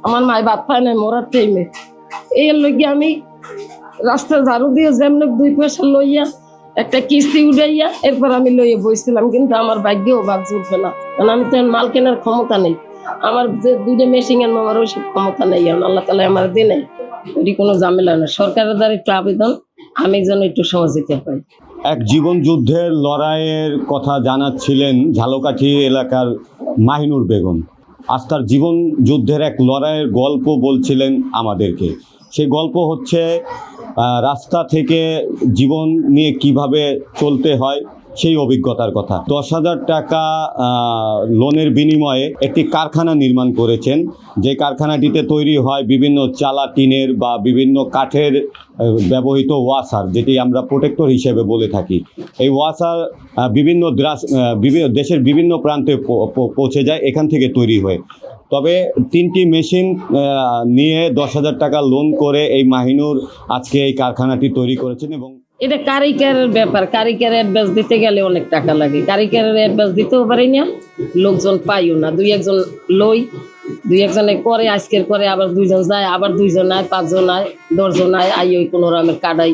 আমার মায় ভাত পায় না মরার টাইমে। এর লইগে আমি রাস্তা ঝাড়ু দিয়ে যেমন 2 পয়সা লইয়া একটা কিস্তি উঠাইয়া এরপর আমি লইয়া বইছিলাম, কিন্তু আমার ভাগ্যেও ভাগ জুটবে না, কারণ আমি তো মাল কেনার ক্ষমতা নেই। আমার যে 2টা মেশিন এর আমার ওইসব ক্ষমতা নেই। আল্লাহ তালা আমার দিনে ওটি কোনো ঝামেলা না। সরকারের দ্বারা একটু আবেদন, আমি যেন একটু সহযোগিতা পাই। এক জীবন যুদ্ধের লড়াইয়ের কথা জানাচ্ছিলেন ঝালকাঠি এলাকার মাহিনুর বেগম। আজ তার জীবন যুদ্ধের এক লড়াইয়ের গল্প বলছিলেন আমাদেরকে। সেই গল্প হচ্ছে রাস্তা থেকে জীবন নিয়ে কিভাবে চলতে হয় সেই অভিজ্ঞতার কথা। 10,000 টাকা লোনের বিনিময়ে একটি কারখানা নির্মাণ করেছেন, যে কারখানাটিতে তৈরি হয় বিভিন্ন চালা টিনের বা বিভিন্ন কাঠের ব্যবহৃত ওয়াসার, যেটি আমরা প্রোটেক্টর হিসেবে বলে থাকি। এই ওয়াসার বিভিন্ন দেশের বিভিন্ন প্রান্তে পৌঁছে যায় এখান থেকে তৈরি হয়ে। তবে 3টি মেশিন নিয়ে 10,000 টাকা লোন করে এই মাহিনুর আজকে এই কারখানাটি তৈরি করেছেন। এবং এটা কারিগরের ব্যাপার, কারিগরের অ্যাডভান্স দিতে গেলে অনেক টাকা লাগে। কারিগরের অ্যাডভান্স দিতেও পারি না, লোকজন পাইও না। 2-1 লই, 2-1 করে, আজকের করে, আবার 2 জন যায়, আবার 2 জন আয়, 5 জন আয়, 10 জন আয়, ওই কোনো রকমের কাটাই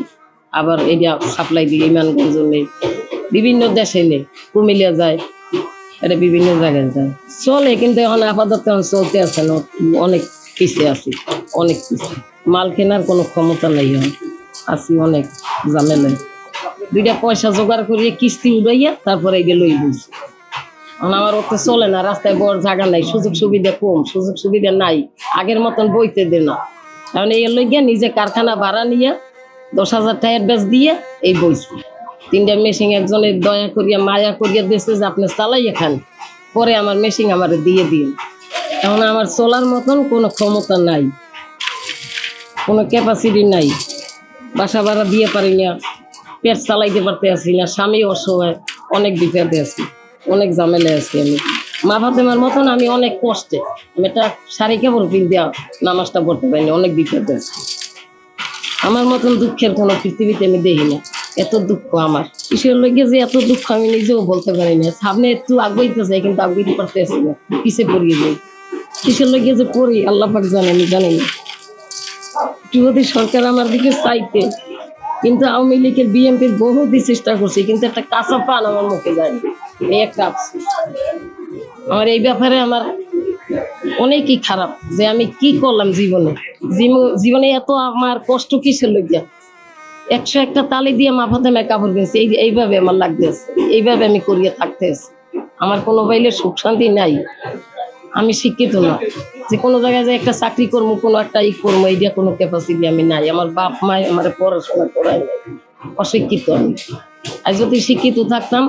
আবার এটা সাপ্লাই দিই। ইমানগঞ্জ নেই, বিভিন্ন দেশে নেই, কুমিল্লা যায়, এটা বিভিন্ন জায়গায় যায়, চলে। কিন্তু এখন আপাতত চলতে আছে না, অনেক পিছিয়ে আছি, অনেক পিছিয়ে। মাল কেনার কোনো ক্ষমতা নেই, আছি অনেক ঝামেলায়। 2টা পয়সা জোগাড় করিয়ে কিস্তি উড়াইয়া তারপরে এই লই বলছি। আমার ওতে চলে না, রাস্তায় বড় জায়গা নাই, সুযোগ সুবিধা কম, সুযোগ সুবিধা নাই, আগের মতন বইতে দে না। কারণ এই লইয়া নিজে কারখানা ভাড়া নিয়ে 10,000 টাকা অ্যাডভান্স দিয়ে এই বইছি। 3টা মেশিন একজনের দয়া করিয়া মায়া করিয়া দিয়েছে যে আপনি চালাইয়া খান, পরে আমার মেশিন আমার দিয়ে দিন। এখন আমার চলার মতন কোনো ক্ষমতা নাই, কোনো ক্যাপাসিটি নাই, বাসা ভাড়া দিয়ে পারি না, পেট চালাইতে পারতে আসি না, স্বামী অসহায়, অনেক বিপদে আছি, অনেক ঝামেলায় আছি। আমি মা ফাতেমার মতন আমি অনেক কষ্টে, আমি একটা শাড়ি কাপড় কিন দেওয়া নামাজটা পড়তে পারিনি, অনেক বিপদে আছি। আমার মতন দুঃখের কোনো পৃথিবীতে আমি দেখি না। এত দুঃখ আমার কিসের লইগে যে এত দুঃখ আমি নিজেও বলতে পারি না। সামনে একটু আগাইতে চাই কিন্তু আগাইতে পারতে আসি না, পিছিয়ে পড়িয়ে যাই। কিসের লইগে যে পড়ি আল্লাহ পাক জানে, আমি জানি না। যদি সরকার আমার দিকে চাইতে, কিন্তু আওয়ামী লীগের বিএনপির বহুদিন চেষ্টা করছি, কিন্তু একটা কাঁচা পান আমার মুখে যায়। এই একটা আফসোস আমার এই ব্যাপারে, আমার অনেকই খারাপ যে আমি কি করলাম জীবনে এত আমার কষ্ট কিসের লইয়া। 101টা তালি দিয়ে মা ফাতেমার কাপড় কিনছি, এইভাবে আমার লাগতেছে, এইভাবে আমি করিয়ে থাকতেছি। আমার কোনো বাইলে সুখ শান্তি নাই। আমি শিক্ষিত না যে কোনো জায়গায় যে একটা চাকরি করবো, কোনো একটা করবো, এইটা কোনো ক্যাপাসিটি আমি নাই। আমার বাপ মা আমার পড়াশোনা করায় নাই, অশিক্ষিত আমি। আর যদি শিক্ষিত থাকতাম,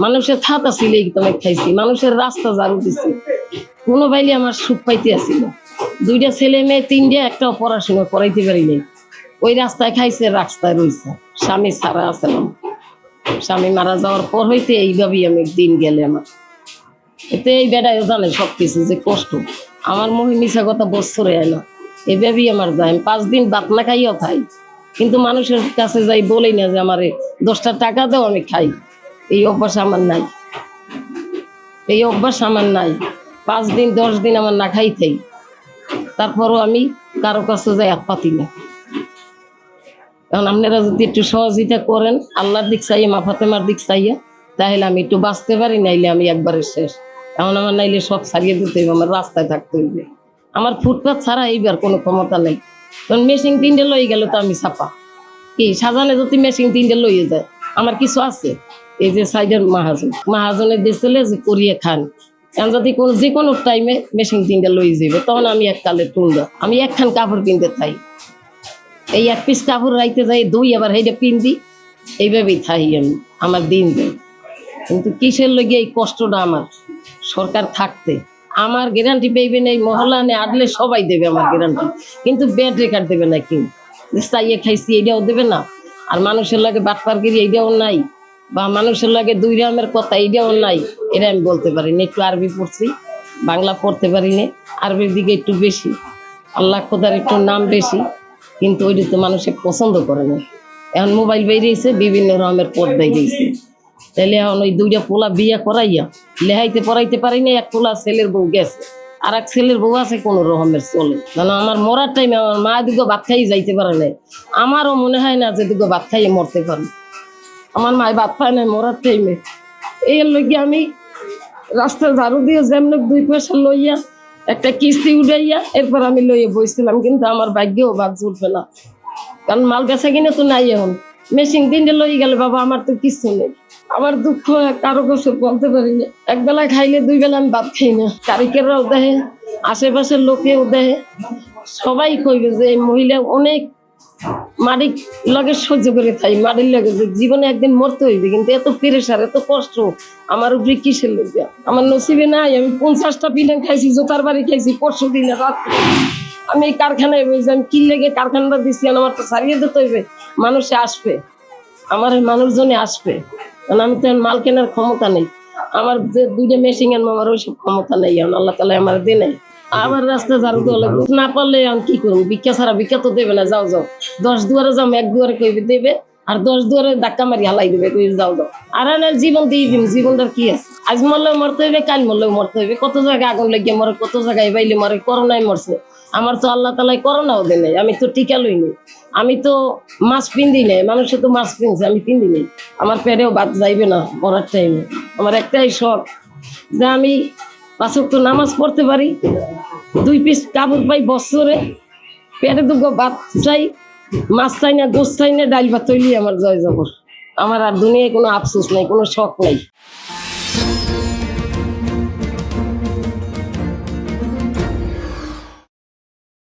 মানুষের থাতা ছিলেই তোমায় খাইছি, মানুষের রাস্তা ঝাড়ু দিছি, কোনো বাইলে আমার সুখ পাইতে আসিল। 2টা ছেলে মেয়ে, 3টা, একটাও পড়াশোনা করাইতে পারি নাই। ওই রাস্তায় খাইছে, রাস্তায় রয়েছে, স্বামী ছাড়া আছে না। স্বামী মারা যাওয়ার পর হইতে এইভাবেই আমি দিন গেলে আমার। এতে এই বেড়াইও জানে সবকিছু যে কষ্ট আমার। মিশা কথা বছরে এলো, এইভাবেই আমার যায়। আমি 5 দিন ভাত না খাইও খাই, কিন্তু মানুষের কাছে যাই বলেই না যে আমারে 10টা টাকা দাও আমি খাই। এই অভ্যাস আমার নাই, এই অভ্যাস আমার নাই। 5 দিন 10 দিন আমার না খাই থাই, তারপরও আমি কারো কাছে যাই হাত পাতি না। কারণ আপনারা যদি একটু সহযোগিতা করেন আল্লাহর দিক চাইয়া, মা ফাতেমার দিক চাইয়া, তাহলে আমি একটু বাঁচতে পারি, নাইলে আমি একবারে শেষ। এখন আমার নাইলে সব ছাড়িয়ে দিতে হইবে, আমার রাস্তায় থাকতে হইবে। আমার ফুটপাথ ছাড়া এইবার কোনো ক্ষমতা নেই। কারণ মেশিন 3টে লই গেল তো আমি ছাপা কি সাজানে, যদি মেশিন 3টে লইয়ে যায় আমার কিছু আছে। এই যে সাইডের মাহাজনের দিয়েছিলে যে করিয়ে খান, এখন যদি যে কোনো টাইমে মেশিন 3টে লই যাবে, তখন আমি এককালে টুঙ্গা, আমি একখান কাপড় কিনতে চাই, এই 1 পিস কাপড় রাইতে যাই, 2 আবার সেইটা পিন্দি, এইভাবেই থাই আমি, আমার দিন যায়। কিন্তু কিসের লগে এই কষ্টটা আমার। সরকার থাকতে আমার গ্যারান্টি পাইবে না, এই মহল্লা আটলে সবাই দেবে আমার গ্যারান্টি, কিন্তু বেড রেকার দেবে না কেউ। চাইয়ে খাইছি এইটাও দেবে না, আর মানুষের লাগে বাটপারগিরি এইটাও নাই, বা মানুষের লাগে 2 রামের কথা এইটাও নাই। এটা আমি বলতে পারি না। একটু আরবি পড়ছি, বাংলা পড়তে পারি না, আরবির দিকে একটু বেশি, আল্লাহ খোদার একটু নাম বেশি, কিন্তু ওইটা তো মানুষে পছন্দ করে না। এখন মোবাইল বেরিয়েছে, বিভিন্ন রকমের পথ বেরিয়েছে, তাহলে এখন ওই 2টা পোলা বিয়া করাইয়া লেহাইতে পড়াইতে পারি না। 1 পোলা ছেলের বউ গেছে, আর এক ছেলের বউ আছে কোনো রকমের চলে, মানে আমার মরার টাইমে আমার মা দুগো ভাত খাই যাইতে পারে নাই, আমারও মনে হয় না যে দুগো ভাত খাইয়ে মরতে পারে। আমার মায় ভাত পায় না মরার টাইমে, এর লগে আমি রাস্তা ঝাড়ু দিয়ে যেমন 2 পয়সা লইয়া একটা কিস্তি উঠাইয়া এরপর আমি লইয়া বইছিলাম, কিন্তু আমার ভাগ্যেও ভাগ জুটবে না, কারণ মাল বেচা কিনে তো নাই। এখন মেশিন তিনটে লই গেলে বাবা আমার তো কিছু নেই। আমার দুঃখ কারো কাছে বলতে পারি না। এক বেলা খাইলে 2 বেলা আমি ভাত খাই না। কারিগররাও দেয়, আশেপাশের লোকেও দেয়, সবাই কইবে যে এই মহিলা অনেক মাটির লগে সহ্য করে খাই, মাটির লগে যে জীবনে একদিন মরতে হইবে, কিন্তু এত প্রেশার এত কষ্ট আমার উপরে কিসের লইয়া? আমার নসিবে নাই। আমি 50টা পিলেন খাইছি, জোতার বাড়ি খাইছি, পরশু দিনে রাত্রে আমি এই কারখানায় বলছি, আমি কি লেগে কারখানাটা দিচ্ছি, আমার তো ছাড়িয়ে দিতে হইবে, মানুষে আসবে, আমার এই মানুষজনে আসবে, কারণ আমি তো এখন মাল কেনার ক্ষমতা নেই। আমার যে 2টা মেশিন আনবো আমার ওইসব ক্ষমতা নেই, এখন আল্লাহ তালা আমার দে নেই। আবার রাস্তা ঝাড়ু দেওয়া লাগবে, না পারলে আমি কি করবো? ভিক্ষা ছাড়া, ভিক্ষা তো দেবে না, যাও যাও 10 দুয়ারে যাও, 1 দুয়ারে কইবে দেবে, আর 10 দুয়ারে ধাক্কা মারি হালাই দেবে, কইবে যাও যাও। আর না জীবন দিয়ে দিন, জীবনটার কি আছে? আজ মরলেও মরতে হইবে, কাল মরলেও মরতে হইবে। কত জায়গায় আগুন লেগে মরে, কত জায়গায় বাইলে মরে, করোনায় মরছে। আমার তো আল্লাহ তালাই করোনাও দেয় নাই, আমি তো টিকা লই নাই, আমি তো মাস্ক পিন্দি নাই, মানুষে তো মাস্ক পিনছে, আমি পিন্দি নাই। আমার পেটেও ভাত যাইবে না মরার টাইমে। আমার একটাই শখ যে আমি 5 ওয়াক্ত নামাজ পড়তে পারি, 2 পিস কাপড় পাই বছরে, পেটে 2 ভাত চাই, মাছ চাই না, গোস চাই না, ডাল ভাত তৈলি আমার জয় জবর। আমার আর দুনিয়ায় কোনো আফসোস নাই, কোনো শখ নাই।